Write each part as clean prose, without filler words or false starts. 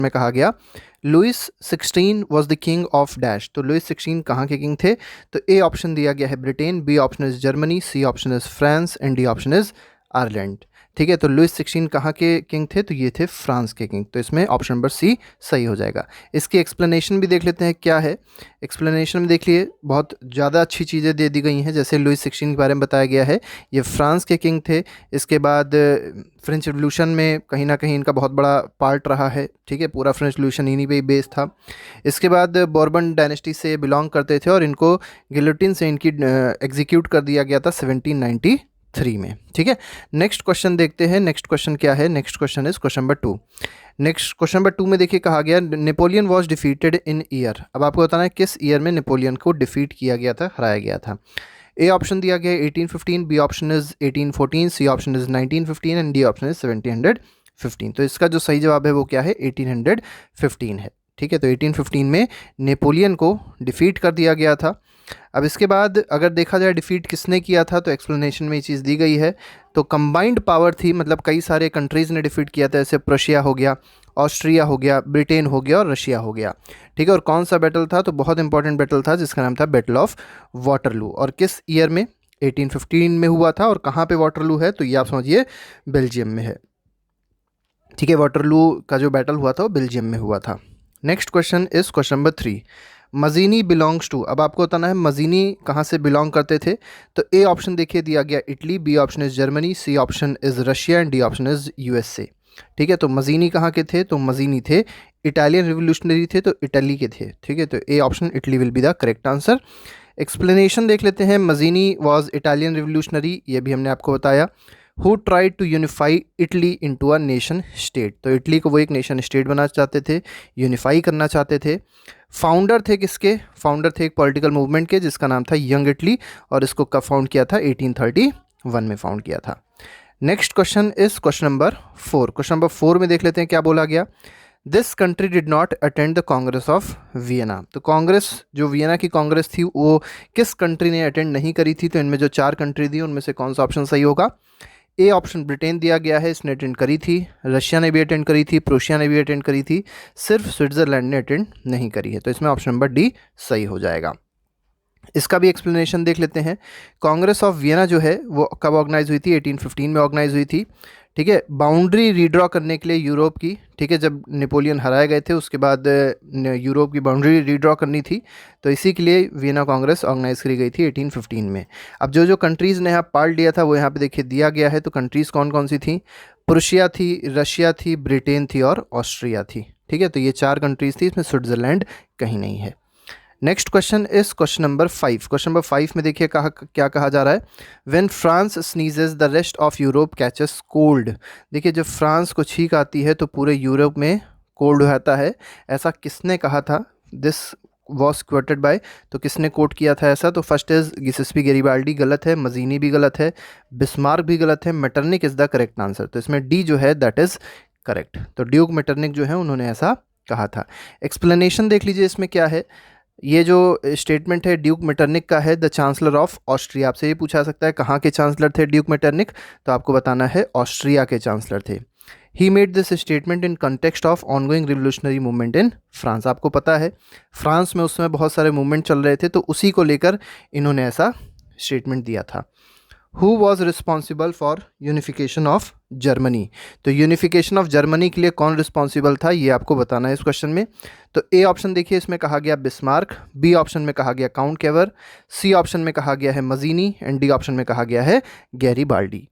में कहा गया Louis 16 was the king of dash. तो लुइस 16 कहाँ के किंग थे? तो ए ऑप्शन दिया गया है Britain, B option is Germany, C option is France and D option is Ireland. ठीक है, तो लुइस 16 कहाँ के किंग थे? तो ये थे फ्रांस के किंग। तो इसमें ऑप्शन नंबर सी सही हो जाएगा। इसकी एक्सप्लेनेशन भी देख लेते हैं क्या है। एक्सप्लेनेशन में देख लिए बहुत ज़्यादा अच्छी चीज़ें दे दी गई हैं। जैसे लुइस 16 के बारे में बताया गया है, ये फ्रांस के किंग थे। इसके बाद फ्रेंच रिवॉल्यूशन में कहीं ना कहीं इनका बहुत बड़ा पार्ट रहा है। ठीक है, पूरा फ्रेंच रिवॉल्यूशन इन्हीं पे ही बेस था। इसके बाद बॉर्बन डायनेस्टी से बिलोंग करते थे और इनको गिलोटिन से इनकी एग्जीक्यूट कर दिया गया था 1793 में। ठीक है, नेक्स्ट क्वेश्चन देखते हैं। नेक्स्ट क्वेश्चन क्या है? Next question is question number 2। Next question number 2 में देखिए कहा गया Napoleon was defeated in year. अब आपको बताना है किस ईयर में नेपोलियन को डिफीट किया गया था, हराया गया था। ए ऑप्शन दिया गया है 1815, B option is 1814, C option is 1915 and D option is 1715। तो इसका जो सही जवाब है वो क्या है? 1815 है। ठीक है, तो 1815 में नेपोलियन को डिफीट कर दिया गया था। अब इसके बाद अगर देखा जाए डिफीट किसने किया था, तो एक्सप्लेनेशन में ये चीज़ दी गई है। तो कंबाइंड पावर थी, मतलब कई सारे कंट्रीज़ ने डिफीट किया था, जैसे प्रोशिया हो गया, ऑस्ट्रिया हो गया, ब्रिटेन हो गया और रशिया हो गया। ठीक है, और कौन सा बैटल था? तो बहुत इंपॉर्टेंट बैटल था जिसका नाम था बैटल ऑफ वाटरलू। और किस ईयर में? 1815 में हुआ था। और कहाँ पे वाटरलू है? तो ये आप समझिए बेल्जियम में है। ठीक है, वाटरलू का जो बैटल हुआ था वो बेल्जियम में हुआ था। Next question is question number 3। Mazzini belongs to. अब आपको बताना है मजीनी कहाँ से बिलोंग करते थे। तो ए ऑप्शन देखिए दिया गया Italy, B option is Germany, C option is Russia and D option is USA. ठीक है, तो मजीनी कहाँ के थे? तो मजीनी थे इटालियन रिवोल्यूशनरी थे, तो इटली के थे। ठीक है, तो A option Italy will be the correct answer. Explanation देख लेते हैं। मजीनी वॉज इटालियन रिवोल्यूशनरी, ये भी हमने आपको बताया। Who tried to unify Italy into a nation state. तो इटली को वो एक नेशन स्टेट बनाना चाहते थे, यूनिफाई करना चाहते थे। फाउंडर थे किसके? फाउंडर थे एक पॉलिटिकल मूवमेंट के जिसका नाम था यंग इटली, और इसको कब फाउंड किया था? 1831 में फाउंड किया था। Next question is question number 4। Question number 4 में देख लेते हैं क्या बोला गया। This country did not attend the Congress of Vienna. तो कांग्रेस, जो वियना की कांग्रेस थी, वो किस कंट्री ने अटेंड नहीं करी थी? तो इनमें जो 4 कंट्री दी उनमें से कौन सा ऑप्शन सही होगा? ए ऑप्शन ब्रिटेन दिया गया है, इसने अटेंड करी थी। रशिया ने भी अटेंड करी थी, प्रोशिया ने भी अटेंड करी थी, सिर्फ स्विट्जरलैंड ने अटेंड नहीं करी है। तो इसमें ऑप्शन नंबर डी सही हो जाएगा। इसका भी एक्सप्लेनेशन देख लेते हैं। कांग्रेस ऑफ वियना जो है वो कब ऑर्गेनाइज हुई थी? 1815 में ऑर्गेनाइज हुई थी। ठीक है, बाउंड्री रीड्रॉ करने के लिए यूरोप की। ठीक है, जब नेपोलियन हराए गए थे उसके बाद यूरोप की बाउंड्री रीड्रॉ करनी थी, तो इसी के लिए वियना कांग्रेस ऑर्गेनाइज करी गई थी 1815 में। अब जो जो कंट्रीज़ ने यहाँ पार्ट लिया था वो यहाँ पे देखिए दिया गया है। तो कंट्रीज़ कौन कौन सी थी? प्रुशिया थी, रशिया थी, ब्रिटेन थी और ऑस्ट्रिया थी। ठीक है, तो ये 4 कंट्रीज़ थी, इसमें स्विट्जरलैंड कहीं नहीं है। Next question is question number 5। Question number 5 में देखिए क्या कहा जा रहा है। When France sneezes the rest of Europe catches cold. देखिए, जब फ्रांस को छींक आती है तो पूरे यूरोप में कोल्ड रहता है, ऐसा किसने कहा था? This was quoted by. तो किसने कोट किया था ऐसा? तो फर्स्ट इज गिसेस्पी गैरिबाल्डी, गलत है। मजीनी भी गलत है, बिस्मार्क भी गलत है, Metternich is the correct answer. तो इसमें डी जो है दैट इज करेक्ट। तो ड्यूक मेटरनिक जो है उन्होंने ऐसा कहा था। एक्सप्लेनेशन देख लीजिए इसमें क्या है। ये जो स्टेटमेंट है ड्यूक मेटरनिक का है, द चांसलर ऑफ ऑस्ट्रिया। आपसे ये पूछा सकता है कहाँ के चांसलर थे ड्यूक मेटरनिक, तो आपको बताना है ऑस्ट्रिया के चांसलर थे। He made this statement in context of ongoing revolutionary movement in France. आपको पता है फ्रांस में उस समय बहुत सारे मूवमेंट चल रहे थे, तो उसी को लेकर इन्होंने ऐसा स्टेटमेंट दिया था। Who was responsible for unification of Germany. तो यूनिफिकेशन ऑफ जर्मनी के लिए कौन रिस्पॉन्सिबल था, ये आपको बताना है इस क्वेश्चन में। तो ए ऑप्शन देखिए, इसमें कहा गया बिस्मार्क, बी ऑप्शन में कहा गया काउंट केवर, सी ऑप्शन में कहा गया है मजीनी एंड डी ऑप्शन में कहा गया है गैरीबाल्डी।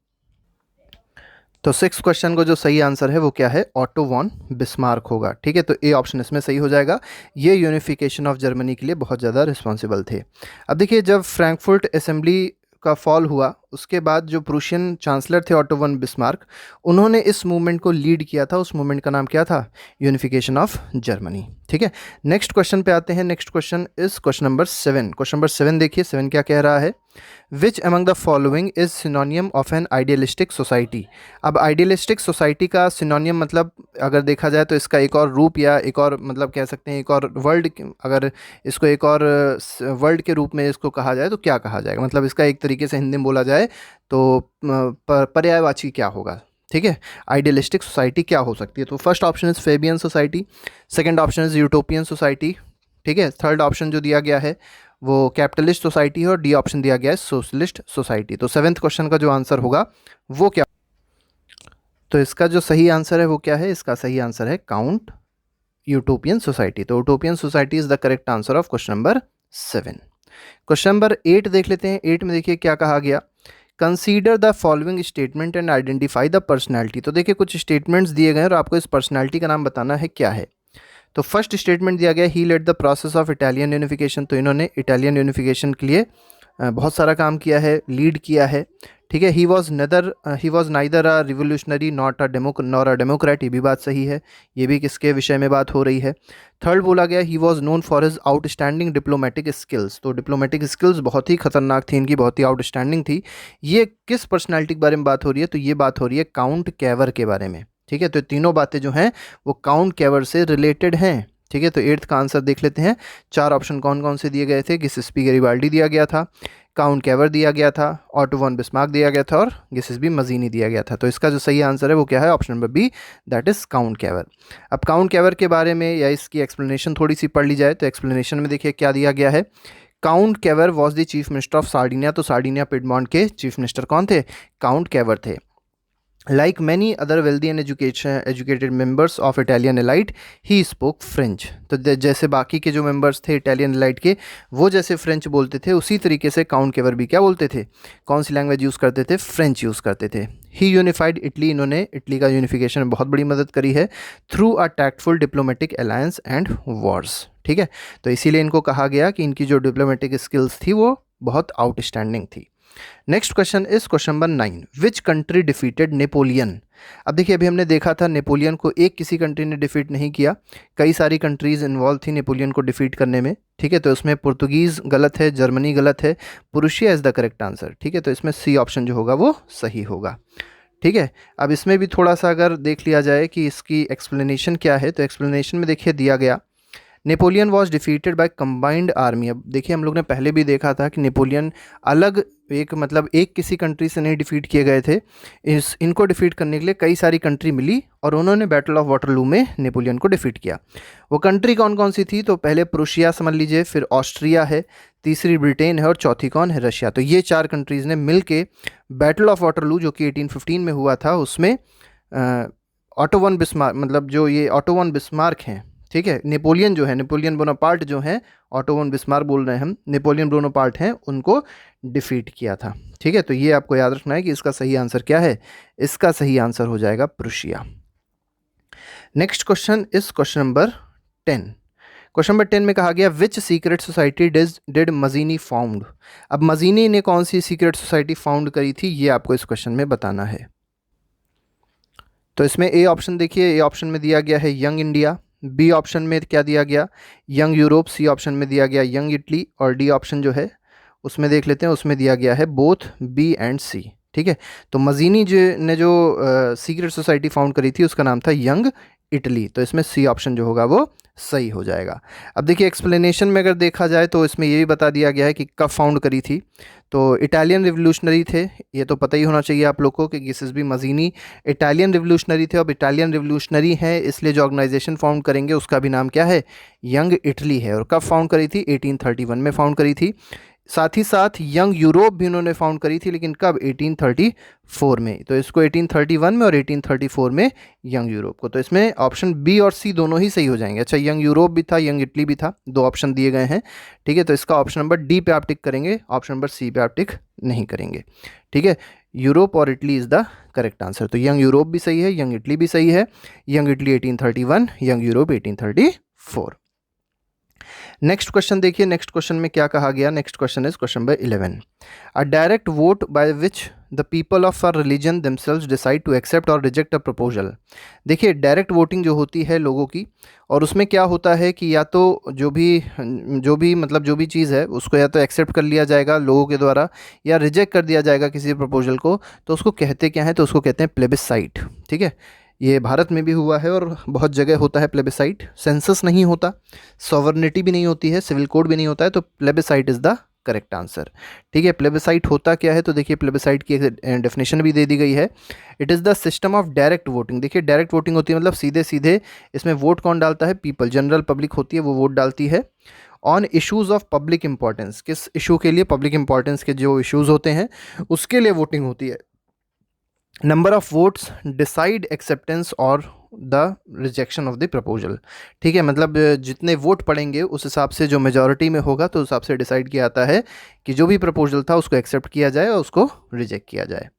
तो 6 क्वेश्चन को जो सही आंसर है वो क्या है? ऑटो वॉन बिस्मार्क होगा। ठीक है, तो ए ऑप्शन इसमें सही हो जाएगा। ये यूनिफिकेशन ऑफ जर्मनी के लिए बहुत ज़्यादा रिस्पॉन्सिबल थे। अब देखिए, जब फ्रैंकफर्ट असेंबली का फॉल हुआ उसके बाद जो प्रूशियन चांसलर थे ऑटो वन बिस्मार्क, उन्होंने इस मूवमेंट को लीड किया था। उस मूवमेंट का नाम क्या था? Unification of Germany. ठीक है, नेक्स्ट क्वेश्चन पे आते हैं। Next question is question number 7। Question number 7 देखिए, 7 क्या कह रहा है। Which among the following is सिनोनियम of N idealistic society. अब आइडियलिस्टिक सोसाइटी का सिनोनियम मतलब अगर देखा जाए तो इसका एक और रूप या एक और मतलब कह सकते हैं एक और वर्ल्ड, अगर इसको एक और वर्ल्ड के रूप में इसको कहा जाए तो क्या कहा जाएगा? मतलब इसका एक तरीके से हिंदी में बोला जाए तो पर्यायवाची क्या होगा? ठीक है, आइडियलिस्टिक सोसाइटी क्या हो सकती है? तो first option is Fabian society, second option is utopian society, ठीक है, थर्ड ऑप्शन जो दिया गया है वो कैपिटलिस्ट सोसाइटी है, और डी ऑप्शन दिया गया है सोशलिस्ट सोसाइटी। तो सेवेंथ क्वेश्चन का जो आंसर होगा वो क्या? तो इसका जो सही आंसर है वो क्या है? इसका सही आंसर है काउंट यूटोपियन सोसाइटी। तो utopian society is the correct answer of question number 7। Question number 8 देख लेते हैं। 8 में देखिए क्या कहा गया, consider the following statement and identify the personality. तो देखिए कुछ स्टेटमेंट्स दिए गए हैं और आपको इस पर्सनैलिटी का नाम बताना है क्या है। तो फर्स्ट स्टेटमेंट दिया गया, he led the process of Italian unification. तो इन्होंने इटालियन यूनिफिकेशन के लिए बहुत सारा काम किया है, लीड किया है, ठीक है। He was neither a revolutionary not nor a Democrat, ये भी बात सही है। ये भी किसके विषय में बात हो रही है? थर्ड बोला गया, he was known for his outstanding diplomatic skills. तो डिप्लोमेटिक स्किल्स बहुत ही खतरनाक थी इनकी, बहुत ही आउटस्टैंडिंग थी। ये किस पर्सनैलिटी के बारे में बात हो रही है? तो ये बात हो रही है काउंट कैवर के बारे में, ठीक है। तो तीनों बातें जो हैं वो काउंट कैवर से रिलेटेड हैं, ठीक है। तो 8th का आंसर देख लेते हैं। 4 ऑप्शन कौन कौन से दिए गए थे? गिसेस्पी गैरिबाल्डी दिया गया था, काउंट कैवर दिया गया था, ऑटो वन बिस्मार्क दिया गया था, और गिसेस्पी मजीनी दिया गया था। तो इसका जो सही आंसर है वो क्या है? Option number B, that is Count Cavour. अब काउंट कैवर के बारे में या इसकी एक्सप्लेनेशन थोड़ी सी पढ़ ली जाए तो एक्सप्लेनेशन में देखिए क्या दिया गया है। Count Cavour was the chief minister of Sardinia. तो सार्डिनिया पिडमॉन्ट के चीफ मिनिस्टर कौन थे? काउंट कैवर थे। Like many other wealthy and educated members of Italian elite, he spoke French. तो जैसे बाकी के जो मेंबर्स थे इटालियन एलाइट के, वो जैसे फ्रेंच बोलते थे, उसी तरीके से काउंट केवर भी क्या बोलते थे? कौन सी लैंग्वेज यूज़ करते थे? फ्रेंच यूज़ करते थे। ही यूनिफाइड इटली, इन्होंने इटली का यूनिफिकेशन में बहुत बड़ी मदद करी है through a tactful diplomatic alliance and Wars, ठीक है। तो इसीलिए इनको कहा गया कि इनकी जो डिप्लोमेटिक स्किल्स थी वो बहुत आउटस्टैंडिंग थी। Next question is question number 9, which country defeated Napoleon. अब देखिए अभी हमने देखा था नेपोलियन को एक किसी कंट्री ने डिफीट नहीं किया, कई सारी कंट्रीज इन्वॉल्व थी नेपोलियन को डिफीट करने में, ठीक है। तो इसमें पुर्तगीज़ गलत है, जर्मनी गलत है, Prussia is the correct answer, ठीक है। तो इसमें सी ऑप्शन जो होगा वो सही होगा, ठीक है। अब इसमें भी थोड़ा सा अगर देख लिया जाए कि इसकी एक्सप्लेनेशन क्या है, तो एक्सप्लेनेशन में देखिए दिया गया, Napoleon was defeated by combined army. अब देखिए हम लोग ने पहले भी देखा था कि नेपोलियन अलग एक किसी कंट्री से नहीं डिफीट किए गए थे, इनको डिफीट करने के लिए कई सारी कंट्री मिली और उन्होंने बैटल ऑफ वाटरलू में नेपोलियन को डिफीट किया। वो कंट्री कौन कौन सी थी? तो पहले प्रुशिया समझ लीजिए, फिर ऑस्ट्रिया है, तीसरी ब्रिटेन है, और चौथी कौन है? रशिया। तो ये 4 कंट्रीज़ ने मिल के बैटल ऑफ वाटरलू जो कि 1815 में हुआ था, उसमें ऑटो वन बिस्मार्क, मतलब जो ये ऑटो वन बिस्मार्क हैं, ठीक है, नेपोलियन जो है, नेपोलियन बोनापार्ट जो है, ऑटो वन बिस्मार्क बोल रहे हैं हम, नेपोलियन बोनापार्ट हैं, उनको डिफीट किया था, ठीक है। तो ये आपको याद रखना है कि इसका सही आंसर क्या है? इसका सही आंसर हो जाएगा Prussia. Next question is question number 10। Question number 10 में कहा गया, which secret society did Mazzini found. अब मजीनी ने कौन सी सीक्रेट सोसाइटी फाउंड करी थी, ये आपको इस क्वेश्चन में बताना है। तो इसमें ए ऑप्शन देखिए, ए ऑप्शन में दिया गया है यंग इंडिया, बी ऑप्शन में क्या दिया गया? यंग यूरोप, सी ऑप्शन में दिया गया यंग इटली, और डी ऑप्शन जो है उसमें देख लेते हैं, उसमें दिया गया है बोथ बी एंड सी, ठीक है। तो मजीनी ने जो सीक्रेट सोसाइटी फाउंड करी थी उसका नाम था यंग इटली। तो इसमें सी ऑप्शन जो होगा वो सही हो जाएगा। अब देखिए एक्सप्लेनेशन में अगर देखा जाए तो इसमें ये भी बता दिया गया है कि कब फाउंड करी थी। तो इटालियन रिवोल्यूशनरी थे, ये तो पता ही होना चाहिए आप लोग को कि गिसेस्बी मजीनी इटालियन रिवोल्यूशनरी थे। अब इटालियन रिवोल्यूशनरी हैं, इसलिए जो ऑर्गेनाइजेशन फाउंड करेंगे उसका भी नाम क्या है? यंग इटली है। और कब फाउंड करी थी? 1831 में फाउंड करी थी। साथ ही साथ यंग यूरोप भी उन्होंने फाउंड करी थी, लेकिन कब? 1834 में। तो इसको 1831 में और 1834 में यंग यूरोप को। तो इसमें ऑप्शन बी और सी दोनों ही सही हो जाएंगे। अच्छा, यंग यूरोप भी था, यंग इटली भी था, 2 ऑप्शन दिए गए हैं, ठीक है। तो इसका ऑप्शन नंबर डी पे आप टिक करेंगे, ऑप्शन नंबर सी पे आप टिक नहीं करेंगे, ठीक है। यूरोप और Italy is the correct answer. तो यंग यूरोप भी सही है, यंग इटली भी सही है। Young Italy 1831, Young Europe 1834। Next question देखिए, नेक्स्ट क्वेश्चन में क्या कहा गया? Next question is question number 11, a direct vote by which the people of a religion themselves decide to accept or reject a proposal. देखिए direct voting जो होती है लोगों की, और उसमें क्या होता है कि या तो जो भी चीज़ है उसको या तो एक्सेप्ट कर लिया जाएगा लोगों के द्वारा, या रिजेक्ट कर दिया जाएगा किसी प्रपोजल को। तो उसको कहते क्या है? तो उसको कहते हैं प्लेबिसाइट, ठीक है। ये भारत में भी हुआ है और बहुत जगह होता है प्लेबिसाइट। सेंसस नहीं होता, सॉवरनिटी भी नहीं होती है, सिविल कोड भी नहीं होता है, तो plebiscite is the correct answer. ठीक है, प्लेबिसाइट होता क्या है, तो देखिए प्लेबिसाइट की एक डेफिनेशन भी दे दी गई है। It is the system of direct voting. देखिए डायरेक्ट वोटिंग होती है मतलब सीधे सीधे इसमें वोट कौन डालता है, पीपल, जनरल पब्लिक होती है वो वोट डालती है। On issues of public importance, किस इशू के लिए, पब्लिक इंपॉर्टेंस के जो इश्यूज़ होते हैं उसके लिए वोटिंग होती है। Number of votes decide acceptance और the rejection of the proposal. ठीक है, मतलब जितने वोट पड़ेंगे उस हिसाब से जो मेजॉरिटी में होगा तो उस हिसाब से डिसाइड किया जाता है कि जो भी प्रपोजल था उसको एक्सेप्ट किया जाए और उसको रिजेक्ट किया जाए।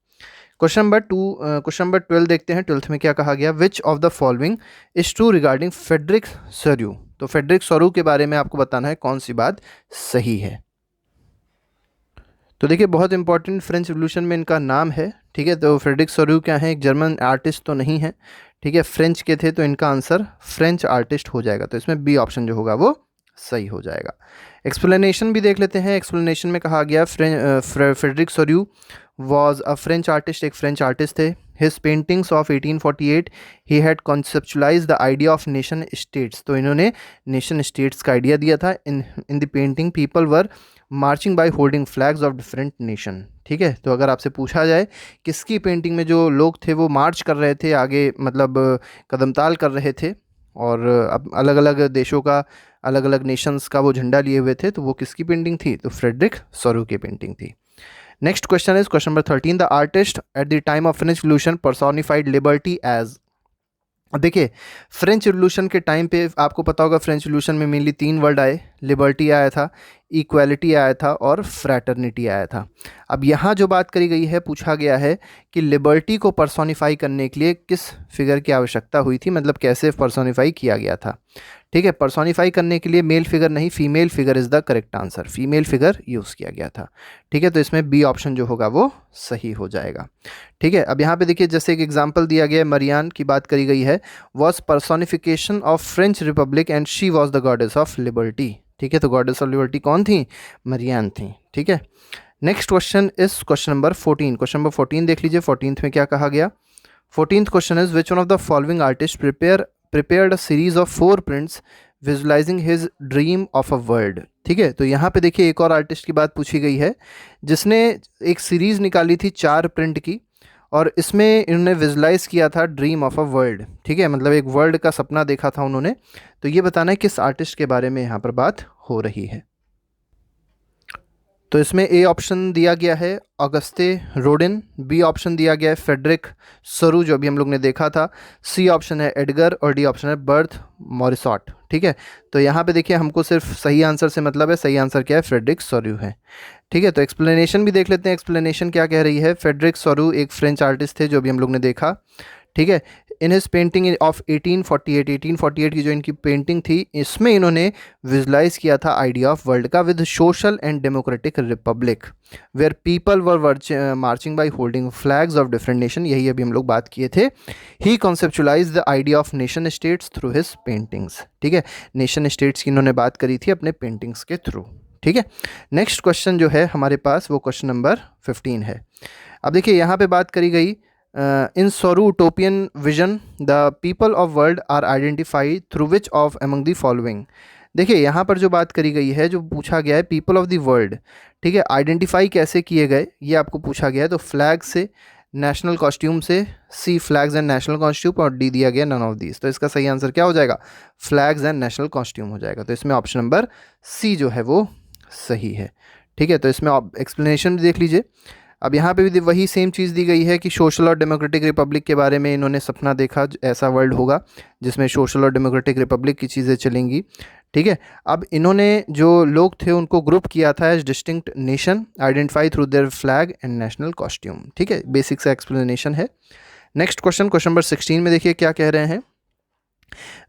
क्वेश्चन नंबर 12 देखते हैं। 12th में क्या कहा गया, which of the following is true regarding Frederic Sorrieu. तो फेडरिक सोरू के बारे में आपको बताना है कौन सी बात सही है। तो देखिए बहुत इंपॉर्टेंट, फ्रेंच रिवॉल्यूशन में इनका नाम है। ठीक है, तो फ्रेडरिक सोरू क्या है, एक जर्मन आर्टिस्ट तो नहीं है। ठीक है, फ्रेंच के थे तो इनका आंसर फ्रेंच आर्टिस्ट हो जाएगा। तो इसमें बी ऑप्शन जो होगा वो सही हो जाएगा। एक्सप्लेनेशन भी देख लेते हैं। एक्सप्लेनेशन में कहा गया Frederic Sorrieu was a French artist, एक फ्रेंच आर्टिस्ट थे। His paintings of 1848 he had conceptualize the idea of nation states. तो इन्होंने नेशन स्टेट्स का आइडिया दिया था। In the painting people were marching by holding flags of different nation. ठीक है, तो अगर आपसे पूछा जाए किसकी पेंटिंग में जो लोग थे वो मार्च कर रहे थे आगे, मतलब कदमताल कर रहे थे और अब अलग अलग देशों का, अलग अलग नेशंस का वो झंडा लिए हुए थे, तो वो किसकी पेंटिंग थी, तो फ्रेडरिक सोरू की पेंटिंग थी। Next question is question number 13। The artist at the time of French Revolution personified liberty as. देखिए फ्रेंच रिवॉल्यूशन के टाइम पे आपको पता होगा फ्रेंच रिवॉल्यूशन में मेनली 3 वर्ड आए, लिबर्टी आया था, इक्वालिटी आया था और फ्रैटर्निटी आया था। अब यहाँ जो बात करी गई है, पूछा गया है कि लिबर्टी को पर्सोनिफाई करने के लिए किस फिगर की आवश्यकता हुई थी, मतलब कैसे पर्सोनिफाई किया गया था। ठीक है, पर्सोनिफाई करने के लिए मेल फिगर नहीं, female figure is the correct answer, female figure use किया गया था। ठीक है, तो इसमें बी ऑप्शन जो होगा वो सही हो जाएगा। ठीक है, अब यहाँ पे देखिए जैसे एक एग्जांपल दिया गया है, मरियान की बात करी गई है, was personification of French Republic and she was the goddess of liberty. ठीक है, तो गॉडेस ऑफ लिबर्टी कौन थी, मरियान थी। ठीक है, next question is question number 14। Question number 14 देख लीजिए। 14th में क्या कहा गया। 14th question is which one of the following artist prepared a series of 4 prints visualizing his dream of a world। ठीक है, तो यहाँ पे देखिए एक और आर्टिस्ट की बात पूछी गई है जिसने एक सीरीज़ निकाली थी 4 प्रिंट की और इसमें इन्होंने विजुलाइज किया था ड्रीम ऑफ अ वर्ल्ड। ठीक है, मतलब एक वर्ल्ड का सपना देखा था उन्होंने। तो ये बताना है किस आर्टिस्ट के बारे में यहाँ पर बात हो रही है। तो इसमें ए ऑप्शन दिया गया है ऑगस्ते रोडिन, बी ऑप्शन दिया गया है फेडरिक सोरू जो अभी हम लोग ने देखा था, सी ऑप्शन है एडगर और डी ऑप्शन है बर्थ मॉरिसॉट। ठीक है, तो यहाँ पे देखिए हमको सिर्फ सही आंसर से मतलब है, सही आंसर क्या है, फ्रेडरिक सोरू है। ठीक है, तो एक्सप्लेनेशन भी देख लेते हैं। एक्सप्लेनेशन क्या कह रही है, फेडरिक सोरू एक फ्रेंच आर्टिस्ट थे जो अभी हम लोग ने देखा। ठीक है, इन हिज पेंटिंग ऑफ 1848 की जो इनकी पेंटिंग थी इसमें इन्होंने विजुलाइज किया था आइडिया ऑफ वर्ल्ड का with social and democratic republic where people were marching by holding flags of different nation. यही अभी हम लोग बात किए थे। He conceptualize the idea of nation states through his paintings. ठीक है, नेशन स्टेट्स की इन्होंने बात करी थी अपने पेंटिंग्स के थ्रू। ठीक है, नेक्स्ट क्वेश्चन जो है हमारे पास वो क्वेश्चन नंबर 15 है। अब देखिए यहाँ पे बात करी गई in Sorrieu utopian vision the people of world are identify through which of among the following. देखिए यहाँ पर जो बात करी गई है, जो पूछा गया है पीपल ऑफ द वर्ल्ड, ठीक है, आइडेंटिफाई कैसे किए गए ये आपको पूछा गया है। तो फ्लैग से, नेशनल कॉस्ट्यूम से, सी फ्लैग्स एंड नेशनल कॉस्ट्यूम और डी दिया गया नन ऑफ दीज। तो इसका सही आंसर क्या हो जाएगा, फ्लैग्स एंड नेशनल कॉस्ट्यूम हो जाएगा। तो इसमें ऑप्शन नंबर सी जो है वो सही है। ठीक है, तो इसमें आप एक्सप्लेनेशन भी देख लीजिए। अब यहाँ पे भी वही सेम चीज़ दी गई है कि सोशल और डेमोक्रेटिक रिपब्लिक के बारे में इन्होंने सपना देखा, ऐसा वर्ल्ड होगा जिसमें सोशल और डेमोक्रेटिक रिपब्लिक की चीज़ें चलेंगी। ठीक है, अब इन्होंने जो लोग थे उनको ग्रुप किया था as distinct nation identify through their flag and national costume. ठीक है, बेसिक सा एक्सप्लेनेशन है। नेक्स्ट क्वेश्चन, क्वेश्चन नंबर 16 में देखिए क्या कह रहे हैं,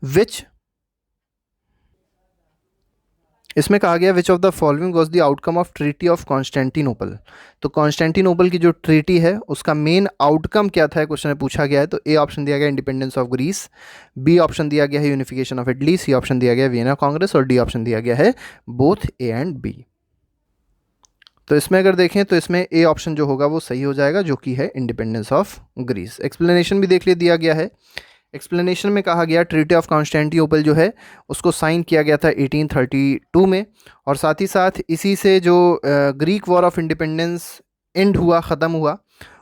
विच, इसमें कहा गया which of the following was the outcome of treaty of Constantinople. तो कॉन्स्टेंटिनोपल की जो ट्रीटी है उसका मेन आउटकम क्या था, क्वेश्चन में पूछा गया है। तो ए ऑप्शन दिया गया independence of Greece, B option दिया गया है unification of Italy, C option दिया गया है वियना कांग्रेस और डी ऑप्शन दिया गया है बोथ ए एंड बी। तो इसमें अगर देखें तो इसमें ए ऑप्शन जो होगा वो सही हो जाएगा जो कि है इंडिपेंडेंस ऑफ ग्रीस। एक्सप्लेनेशन भी देख लिए दिया गया है। एक्सप्लेनेशन में कहा गया ट्रीटी ऑफ कॉन्स्टेंटिनोपल जो है उसको साइन किया गया था 1832 में, और साथ ही साथ इसी से जो Greek war of independence and हुआ, ख़त्म हुआ,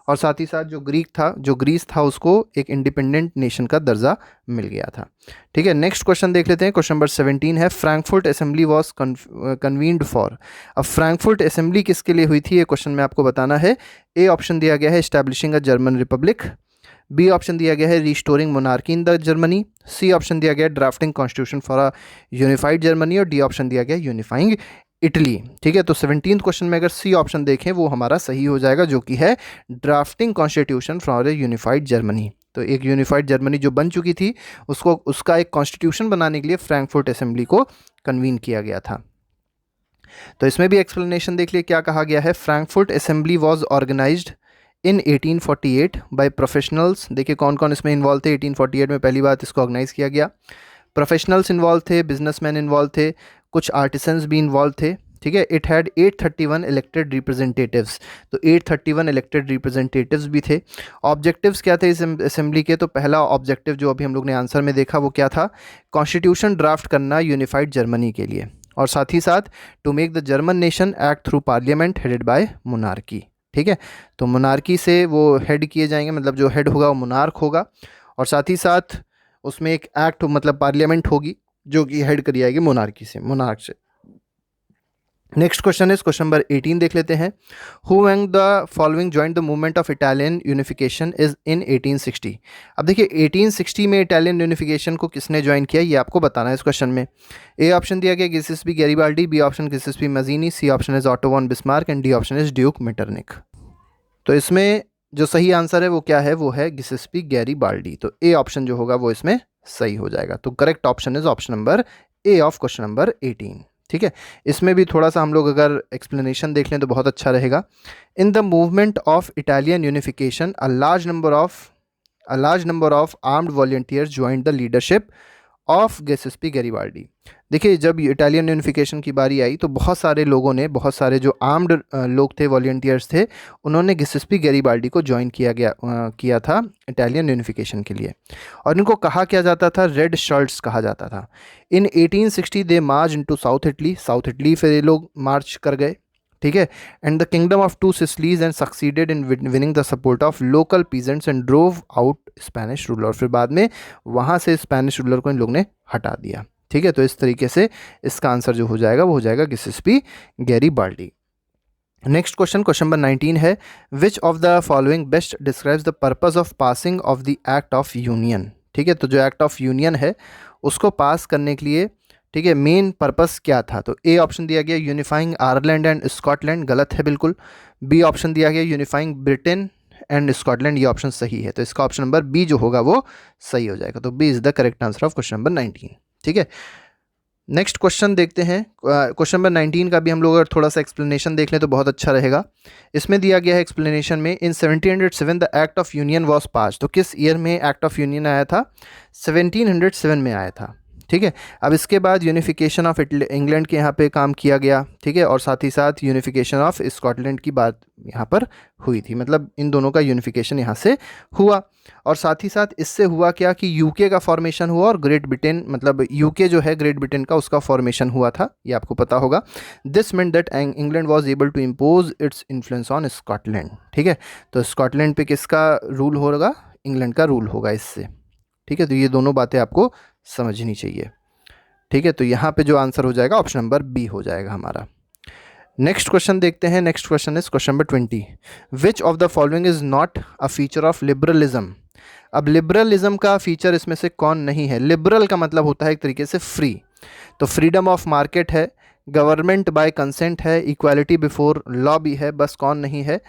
और साथ ही साथ जो ग्रीस था उसको एक इंडिपेंडेंट नेशन का दर्जा मिल गया था। ठीक है, नेक्स्ट क्वेश्चन देख लेते हैं। क्वेश्चन नंबर 17 है Frankfurt Assembly was convened for. अब फ्रैंकफर्ट असेंबली किसके लिए हुई थी, ये क्वेश्चन में आपको बताना है। ए ऑप्शन दिया गया है establishing a German republic, B option दिया गया है restoring monarchy in the Germany, C option दिया गया है drafting constitution for a unified Germany, और डी ऑप्शन दिया गया यूनिफाइंग इटली। ठीक है, तो 17th क्वेश्चन में अगर सी ऑप्शन देखें वो हमारा सही हो जाएगा, जो कि है drafting constitution for a unified Germany. तो एक यूनिफाइड जर्मनी जो बन चुकी थी उसका एक कॉन्स्टिट्यूशन बनाने के लिए फ्रैंकफर्ट असेंबली को कन्वीन किया गया था। तो इसमें भी एक्सप्लेनेशन देख लिए क्या कहा गया है। Frankfurt Assembly was organized in 1848 by professionals. देखिए कौन कौन इसमें इन्वॉल्व थे। 1848 में पहली बात इसको ऑर्गेनाइज किया गया। प्रोफेशनल्स इन्वॉल्व थे, बिजनेसमैन इन्वॉल्व थे, कुछ आर्टिसंस भी इन्वॉल्व थे। ठीक है, इट हैड 831 इलेक्टेड रिप्रेजेंटेटिव्स। तो 831 इलेक्टेड रिप्रेजेंटेटिव्स भी थे। ऑब्जेक्टिव्स क्या थे इस असेंबली के, तो पहला ऑब्जेक्टिव जो अभी हम लोग ने आंसर में देखा वो क्या था, कॉन्स्टिट्यूशन ड्राफ्ट करना यूनिफाइड जर्मनी के लिए, और साथ ही साथ to make the German nation act through parliament headed by monarchy. ठीक है, तो मोनार्की से वो हेड किए जाएंगे, मतलब जो हेड होगा वो मोनार्क होगा, और साथ ही साथ उसमें एक एक्ट मतलब पार्लियामेंट होगी जो कि हेड करी जाएगी मोनार्की से, मोनार्क से। Next question is question number 18 देख लेते हैं। Who Ang the following joint the movement of Italian unification is in 1860। अब देखिए 1860 में इटालियन यूनिफिकेशन को किसने ज्वाइन किया ये आपको बताना है इस क्वेश्चन में। ए ऑप्शन दिया गया Giuseppe Garibaldi, B option Giuseppe Mazzini, C option is Otto von Bismarck, and D option is Duke Metternich. तो इसमें जो सही आंसर है वो क्या है, वो है गिसेस्पी गैरिबाल्डी। तो ए ऑप्शन जो होगा वो इसमें सही हो जाएगा। तो correct option is option number A of question number 18। ठीक है, इसमें भी थोड़ा सा हम लोग अगर एक्सप्लेनेशन देख लें तो बहुत अच्छा रहेगा। In the movement of Italian unification a large number of armed volunteers joined the leadership of Giuseppe Garibaldi. देखिए जब इटालियन यूनिफिकेशन की बारी आई तो बहुत सारे लोगों ने, बहुत सारे जो आर्म्ड लोग थे, वॉलंटियर्स थे, उन्होंने गिसेस्पी गैरिबाल्डी को ज्वाइन किया था इटालियन यूनिफिकेशन के लिए, और इनको कहा क्या जाता था, रेड शर्ट्स कहा जाता था। In 1860 they march into south Italy फिर ये लोग मार्च कर गए। ठीक है, and the kingdom of two Sicilies and succeeded in winning the support of local peasants and drove out Spanish ruler. फिर बाद में वहाँ से स्पेनिश रूलर को इन लोग ने हटा दिया। ठीक है, तो इस तरीके से इसका आंसर जो हो जाएगा वो हो जाएगा Giuseppe Garibaldi. Next question, question number 19 है which of the following best describes the purpose of passing of the Act of Union. ठीक है, तो जो एक्ट ऑफ यूनियन है उसको पास करने के लिए, ठीक है, मेन पर्पस क्या था। तो ए ऑप्शन दिया गया यूनिफाइंग आयरलैंड एंड स्कॉटलैंड, गलत है बिल्कुल। बी ऑप्शन दिया गया यूनिफाइंग ब्रिटेन एंड स्कॉटलैंड, ये ऑप्शन सही है। तो इसका ऑप्शन नंबर बी जो होगा वो सही हो जाएगा। तो B is the correct answer of question number 19। ठीक है, नेक्स्ट क्वेश्चन देखते हैं। क्वेश्चन नंबर 19 का भी हम लोग अगर थोड़ा सा एक्सप्लेनेशन देख लें तो बहुत अच्छा रहेगा। इसमें दिया गया है एक्सप्लेनेशन में, इन 1707 the Act of union was pass. तो किस ईयर में एक्ट ऑफ यूनियन आया था, 1707 में आया था। ठीक है, अब इसके बाद यूनिफिकेशन ऑफ इंग्लैंड के यहाँ पे काम किया गया। ठीक है, और साथ ही साथ यूनिफिकेशन ऑफ स्कॉटलैंड की बात यहाँ पर हुई थी, मतलब इन दोनों का यूनिफिकेशन यहाँ से हुआ। और साथ ही साथ इससे हुआ क्या कि यूके का फॉर्मेशन हुआ, और ग्रेट ब्रिटेन, मतलब यूके जो है ग्रेट ब्रिटेन का, उसका फॉर्मेशन हुआ था, ये आपको पता होगा। This meant that England was able to impose its influence on Scotland. ठीक है, तो स्कॉटलैंड पे किसका रूल होगा, इंग्लैंड का रूल होगा इससे। ठीक है, तो ये दोनों बातें आपको समझनी चाहिए। ठीक है, तो यहाँ पे जो आंसर हो जाएगा ऑप्शन नंबर बी हो जाएगा हमारा। नेक्स्ट क्वेश्चन देखते हैं। Next question is question number 20। Which of the following is not a feature of liberalism. अब लिबरलिज्म का फीचर इसमें से कौन नहीं है। लिबरल का मतलब होता है एक तरीके से फ्री, तो फ्रीडम ऑफ मार्केट है, गवर्नमेंट बाय कंसेंट है, इक्वालिटी बिफोर लॉ भी है, बस कौन नहीं है,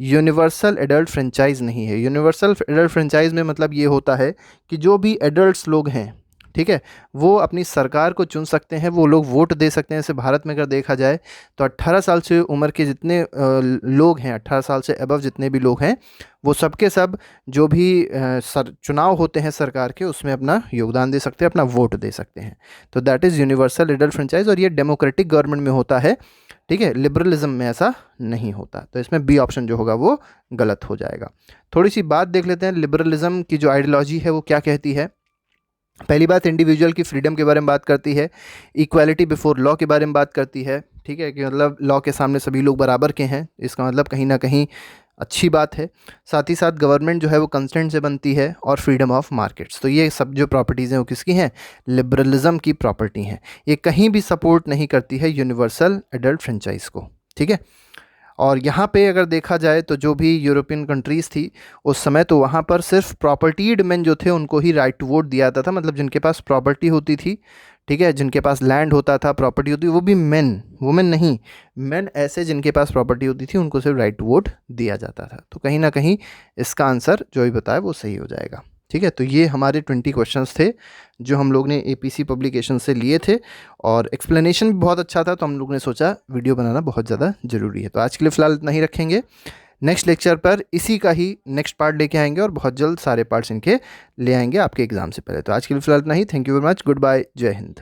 यूनिवर्सल एडल्ट फ्रेंचाइज नहीं है। यूनिवर्सल एडल्ट फ्रेंचाइज में मतलब ये होता है कि जो भी एडल्ट्स लोग हैं, ठीक है, वो अपनी सरकार को चुन सकते हैं, वो लोग वोट दे सकते हैं। जैसे भारत में अगर देखा जाए तो 18 साल से उम्र के जितने लोग हैं, 18 साल से अबव जितने भी लोग हैं, वो सब के सब जो भी चुनाव होते हैं सरकार के, उसमें अपना योगदान दे सकते हैं, अपना वोट दे सकते हैं। तो that is universal adult franchise, और ये डेमोक्रेटिक गवर्नमेंट में होता है। ठीक है, लिबरलिज्म में ऐसा नहीं होता। तो इसमें बी ऑप्शन जो होगा वो गलत हो जाएगा। थोड़ी सी बात देख लेते हैं, लिबरलिज्म की जो आइडियोलॉजी है वो क्या कहती है। पहली बात इंडिविजुअल की फ्रीडम के बारे में बात करती है, इक्वालिटी बिफोर लॉ के बारे में बात करती है, ठीक है, कि मतलब लॉ के सामने सभी लोग बराबर के हैं, इसका मतलब कहीं ना कहीं अच्छी बात है। साथ ही साथ गवर्नमेंट जो है वो कंसेंट से बनती है, और फ्रीडम ऑफ मार्केट्स। तो ये सब जो प्रॉपर्टीज़ हैं वो किसकी हैं? लिबरलिज्म की प्रॉपर्टी हैं। ये कहीं भी सपोर्ट नहीं करती है यूनिवर्सल एडल्ट फ्रेंचाइज को, ठीक है। और यहाँ पे अगर देखा जाए तो जो भी यूरोपियन कंट्रीज़ थी उस समय, तो वहाँ पर सिर्फ प्रॉपर्टीड मैन जो थे उनको ही राइट टू वोट दिया जाता था। मतलब जिनके पास प्रॉपर्टी होती थी, ठीक है, जिनके पास लैंड होता था, प्रॉपर्टी होती, वो भी मेन, वुमेन नहीं, मेन ऐसे जिनके पास प्रॉपर्टी होती थी उनको सिर्फ राइट टू वोट दिया जाता था। तो कहीं ना कहीं इसका आंसर जो भी बताया वो सही हो जाएगा, ठीक है। तो ये हमारे 20 क्वेश्चंस थे जो हम लोग ने एपीसी पब्लिकेशन से लिए थे, और एक्सप्लेनेशन भी बहुत अच्छा था, तो हम लोग ने सोचा वीडियो बनाना बहुत ज़्यादा ज़रूरी है। तो आज के लिए फ़िलहाल इतना ही रखेंगे। नेक्स्ट लेक्चर पर इसी का ही नेक्स्ट पार्ट लेके आएंगे, और बहुत जल्द सारे पार्ट्स इनके ले आएंगे आपके एग्ज़ाम से पहले। तो आज के लिए फ़िलहाल इतना ही। Thank you very much, goodbye, जय हिंद।